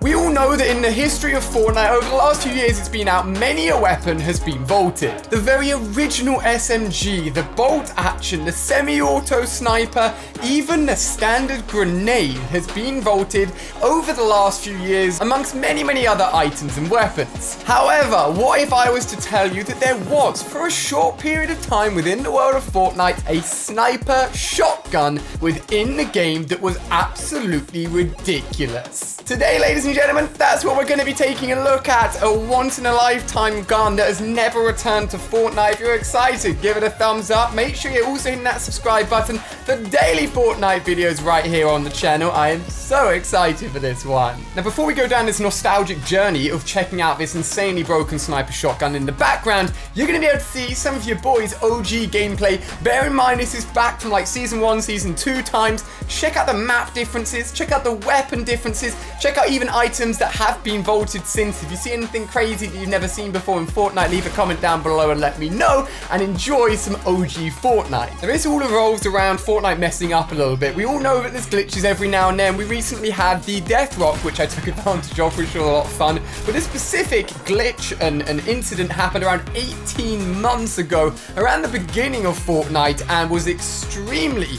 We all know that in the history of Fortnite, over the last few years it's been out, many a weapon has been vaulted. The very original SMG, the bolt action, the semi-auto sniper, even the standard grenade has been vaulted over the last few years amongst many other items and weapons. However, what if I was to tell you that there was, for a short period of time within the world of Fortnite, a sniper shotgun within the game that was absolutely ridiculous? Today, ladies and gentlemen, that's what we're going to be taking a look at. A once-in-a-lifetime gun that has never returned to Fortnite. If you're excited, give it a thumbs up. Make sure you're also hitting that subscribe button for daily Fortnite videos right here on the channel. I am so excited for this one. Now, before we go down this nostalgic journey of checking out this insanely broken sniper shotgun in the background, you're going to be able to see some of your boys' OG gameplay. Bear in mind, this is back from like Season 1, Season 2 times. Check out the map differences. Check out the weapon differences. Check out even items that have been vaulted since. If you see anything crazy that you've never seen before in Fortnite, leave a comment down below and let me know, and enjoy some OG Fortnite. Now, this all revolves around Fortnite messing up a little bit. We all know that there's glitches every now and then. We recently had the Death Rock, which I took advantage of, which was a lot of fun. But this specific glitch and an incident happened around 18 months ago, around the beginning of Fortnite, and was extremely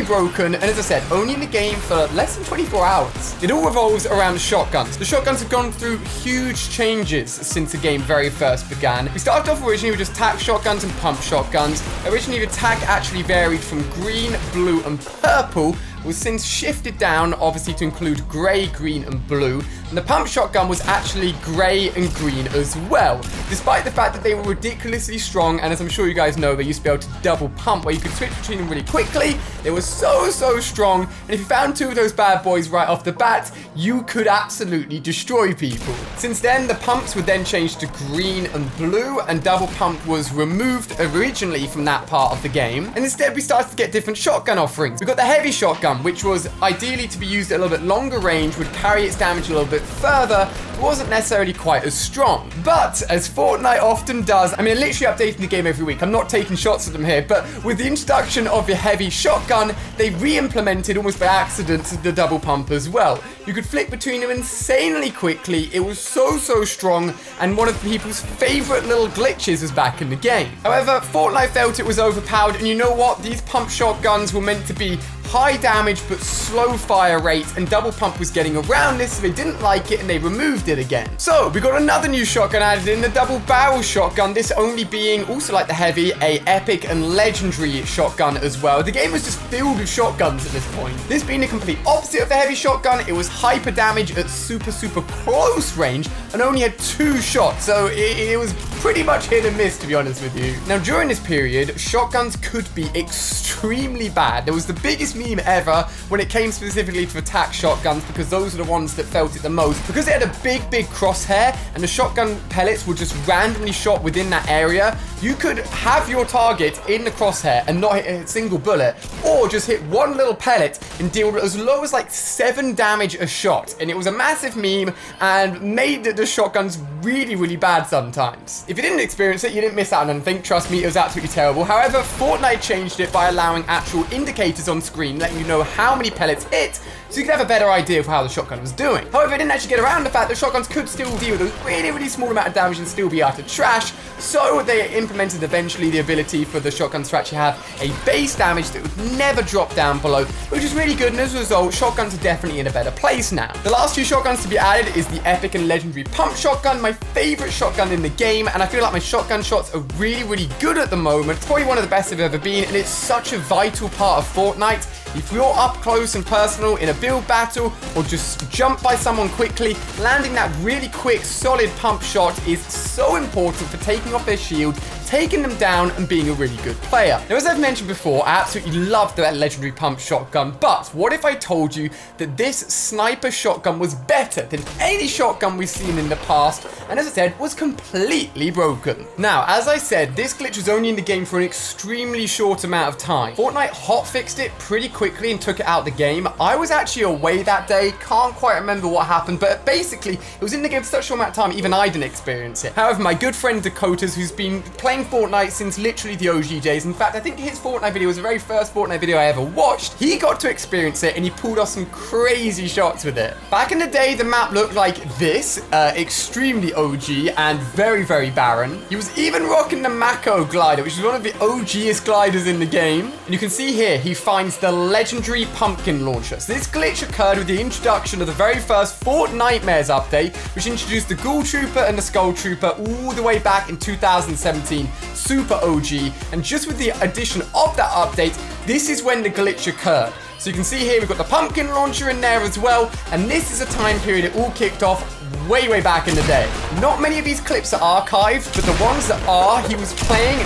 broken, and as I said, only in the game for less than 24 hours. It all revolves around shotguns. The shotguns have gone through huge changes since the game very first began. We started off originally with just tac shotguns and pump shotguns. Originally, the tac actually varied from green, blue, and purple, was since shifted down, obviously, to include grey, green, and blue. And the pump shotgun was actually grey and green as well, despite the fact that they were ridiculously strong. And as I'm sure you guys know, they used to be able to double pump, where you could switch between them really quickly. They were so strong, and if you found two of those bad boys right off the bat, you could absolutely destroy people. Since then, the pumps would then change to green and blue, and double pump was removed originally from that part of the game. And instead, we started to get different shotgun offerings. We got the heavy shotgun, which was ideally to be used at a little bit longer range, would carry its damage a little bit further, wasn't necessarily quite as strong. But as Fortnite often does, I mean, literally updating the game every week. I'm not taking shots at them here, but with the introduction of the heavy shotgun, they re-implemented almost by accident the double pump as well. You could flick between them insanely quickly. It was so strong, and one of people's favorite little glitches was back in the game. However, Fortnite felt it was overpowered, and you know what? These pump shotguns were meant to be high damage but slow fire rate, and double pump was getting around this, so they didn't like it and they removed it again. So we got another new shotgun added in, the double barrel shotgun, this only being, also like the heavy, a epic and legendary shotgun as well. The game was just filled with shotguns at this point. This being the complete opposite of the heavy shotgun, it was hyper damage at super close range and only had 2 shots, so it was pretty much hit and miss, to be honest with you. Now, during this period, shotguns could be extremely bad. There was the biggest meme ever when it came specifically to attack shotguns, because those are the ones that felt it the most. Because they had a big crosshair and the shotgun pellets were just randomly shot within that area, you could have your target in the crosshair and not hit a single bullet, or just hit one little pellet and deal as low as like 7 damage a shot. And it was a massive meme and made the shotguns really bad sometimes. If you didn't experience it, you didn't miss out on anything. Trust me, it was absolutely terrible. However, Fortnite changed it by allowing actual indicators on screen, letting you know how many pellets hit, so you could have a better idea of how the shotgun was doing. However, it didn't actually get around the fact that shotguns could still deal with a really small amount of damage and still be utter trash, so they implemented eventually the ability for the shotguns to actually have a base damage that would never drop down below, which is really good, and as a result, shotguns are definitely in a better place now. The last 2 shotguns to be added is the epic and legendary pump shotgun, my favorite shotgun in the game, and I feel like my shotgun shots are really good at the moment. It's probably one of the best they've ever been, and it's such a vital part of Fortnite. If you're up close and personal in a build battle, or just jump by someone quickly, landing that really quick, solid pump shot is so important for taking off their shield, taking them down, and being a really good player. Now, as I've mentioned before, I absolutely love that legendary pump shotgun, but what if I told you that this sniper shotgun was better than any shotgun we've seen in the past, and as I said, was completely broken? Now, as I said, this glitch was only in the game for an extremely short amount of time. Fortnite hotfixed it pretty quickly and took it out of the game. I was actually away that day, can't quite remember what happened, but basically, it was in the game for such a short amount of time, even I didn't experience it. However, my good friend Dakotas, who's been playing playing Fortnite since literally the OG days. In fact, I think his Fortnite video was the very first Fortnite video I ever watched. He got to experience it and he pulled off some crazy shots with it. Back in the day, the map looked like this, extremely OG and very, very barren. He was even rocking the Mako glider, which is one of the OGest gliders in the game. And you can see here, he finds the legendary pumpkin launcher. So this glitch occurred with the introduction of the very first Fortnitemares update, which introduced the Ghoul Trooper and the Skull Trooper all the way back in 2017. Super OG. And just with the addition of that update, this is when the glitch occurred. So you can see here, we've got the pumpkin launcher in there as well. And this is a time period it all kicked off way, way back in the day. Not many of these clips are archived, but the ones that are, he was playing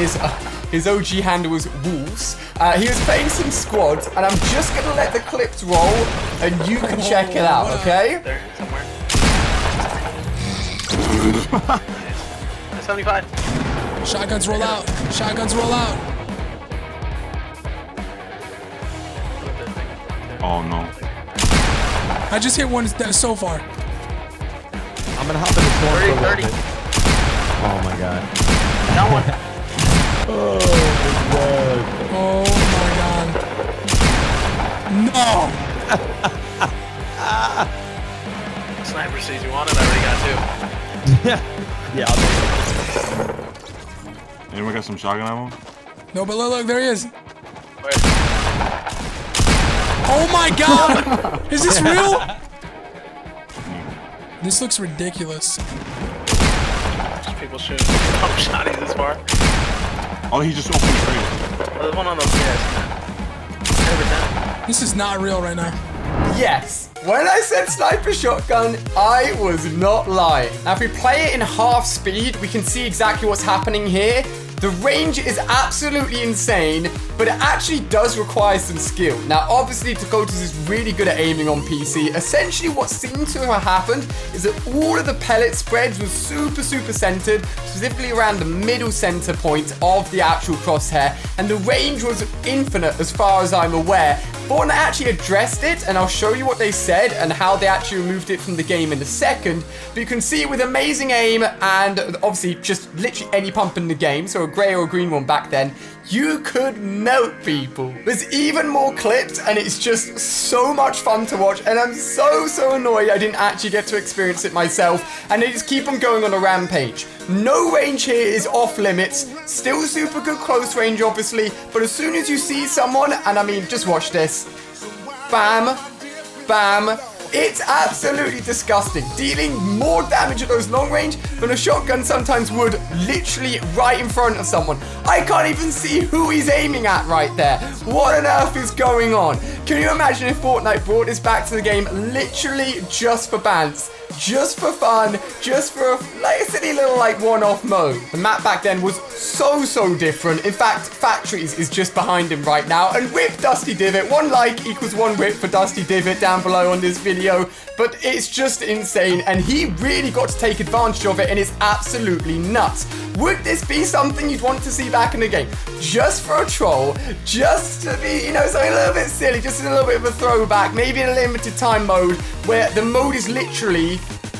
his OG handle was Wolves. He was playing some squads, and I'm just going to let the clips roll, and you can check it out, okay? There, somewhere. 75. Shotguns roll out. Shotguns roll out. Oh, no. I just hit one so far. I'm gonna hop in the storm 30, for a 30. little bit. Oh my god. Got one. Oh my god. No! Sniper sees you want it, I already got Yeah, I'll take it. Anyone got some shotgun ammo? No, but look, there he is. two. Where? Oh my god! Is this real? This looks ridiculous. Just people shooting pump shotties this far. Oh, he just opened the crate. Oh, there's one on those stairs. Over 10. This is not real right now. Yes, when I said sniper shotgun, I was not lying. Now, if we play it in half speed, we can see exactly what's happening here. The range is absolutely insane, but it actually does require some skill. Now, obviously, Takotas is really good at aiming on PC. Essentially, what seemed to have happened is that all of the pellet spreads was super, super centered, specifically around the middle center point of the actual crosshair, and the range was infinite as far as I'm aware. Fortnite actually addressed it, and I'll show you what they said and how they actually removed it from the game in a second. But you can see with amazing aim and obviously just literally any pump in the game, so a grey or a green one back then, you could melt people. There's even more clips, and it's just so much fun to watch, and I'm so annoyed I didn't actually get to experience it myself, and they just keep on going on a rampage. No range here is off limits, still super good close range obviously, but as soon as you see someone, and I mean, just watch this, bam, bam, it's absolutely disgusting, dealing more damage at those long range than a shotgun sometimes would, literally right in front of someone. I can't even see who he's aiming at right there. What on earth is going on? Can you imagine if Fortnite brought this back to the game literally just for bans? Just for fun, just for like a silly little like one-off mode. The map back then was so different. In fact, Factories is just behind him right now. And whip Dusty Divot. 1 like equals 1 whip for Dusty Divot down below on this video. But it's just insane, and he really got to take advantage of it, and it's absolutely nuts. Would this be something you'd want to see back in the game? Just for a troll, just to be, you know, something a little bit silly, just a little bit of a throwback, maybe in a limited time mode, where the mode is literally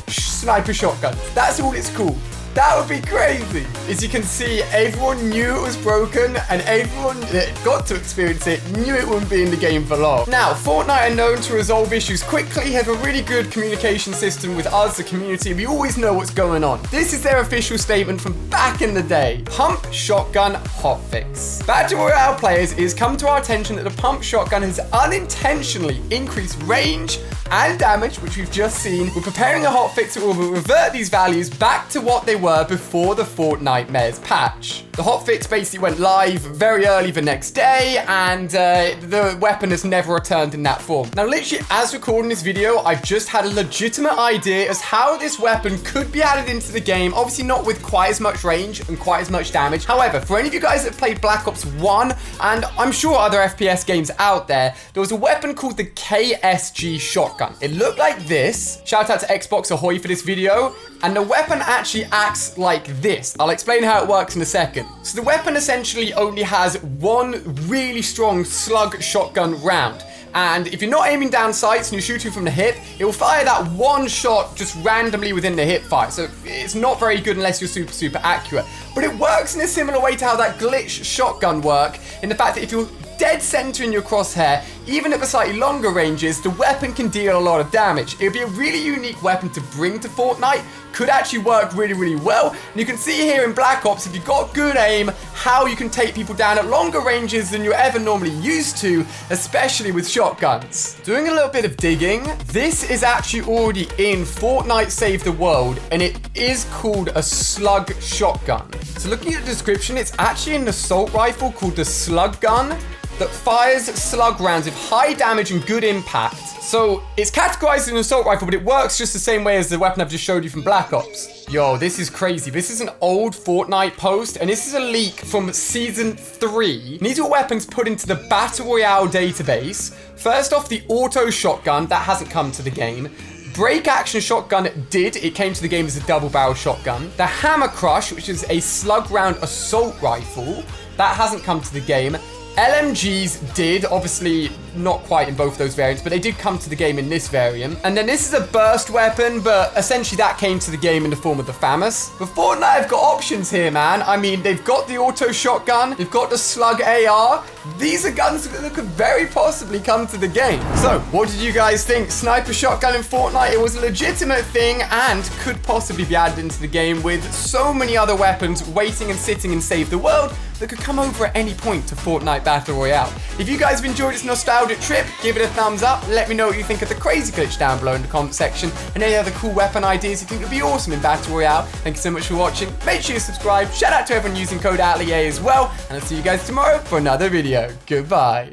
sniper shotgun. That's all it's called. That would be crazy. As you can see, everyone knew it was broken, and everyone that got to experience it knew it wouldn't be in the game for long. Now, Fortnite are known to resolve issues quickly, have a really good communication system with us, the community. We always know what's going on. This is their official statement from back in the day. Pump shotgun hotfix. Battle Royale players, it has come to our attention that the pump shotgun has unintentionally increased range and damage, which we've just seen. We're preparing a hotfix that will revert these values back to what they were before the Fortnitemares patch. The hotfix basically went live very early the next day, and the weapon has never returned in that form. Now, literally, as recording this video, I've just had a legitimate idea as how this weapon could be added into the game. Obviously, not with quite as much range and quite as much damage. However, for any of you guys that played Black Ops 1, and I'm sure other FPS games out there, there was a weapon called the KSG shotgun. It looked like this. Shout out to Xbox Ahoy for this video. And the weapon actually acts like this. I'll explain how it works in a second. So the weapon essentially only has one really strong slug shotgun round. And if you're not aiming down sights and you're shooting from the hip, it will fire that one shot just randomly within the hip fire. So it's not very good unless you're super accurate. But it works in a similar way to how that glitch shotgun work, in the fact that if you're dead center in your crosshair, even at the slightly longer ranges, the weapon can deal a lot of damage. It would be a really unique weapon to bring to Fortnite. Could actually work really well. And you can see here in Black Ops, if you've got good aim, how you can take people down at longer ranges than you're ever normally used to, especially with shotguns. Doing a little bit of digging, this is actually already in Fortnite Save the World, and it is called a slug shotgun. So looking at the description, it's actually an assault rifle called the slug gun that fires slug rounds with high damage and good impact. So it's categorized as an assault rifle, but it works just the same way as the weapon I've just showed you from Black Ops. Yo, this is crazy. This is an old Fortnite post, and this is a leak from Season 3. And these are weapons put into the Battle Royale database. First off, the auto shotgun, that hasn't come to the game. Break action shotgun did. It came to the game as a double barrel shotgun. The Hammer Crush, which is a slug round assault rifle, that hasn't come to the game. LMGs did, obviously not quite in both those variants, but they did come to the game in this variant. And then this is a burst weapon, but essentially that came to the game in the form of the FAMAS. But Fortnite have got options here, man. I mean, they've got the auto shotgun, they've got the slug AR. These are guns that could very possibly come to the game. So, what did you guys think? Sniper shotgun in Fortnite, it was a legitimate thing and could possibly be added into the game with so many other weapons waiting and sitting in Save the World that could come over at any point to Fortnite Battle Royale. If you guys have enjoyed this nostalgic trip, give it a thumbs up. Let me know what you think of the crazy glitch down below in the comment section and any other cool weapon ideas you think would be awesome in Battle Royale. Thank you so much for watching. Make sure you subscribe. Shout out to everyone using code ATLEA as well. And I'll see you guys tomorrow for another video. Goodbye.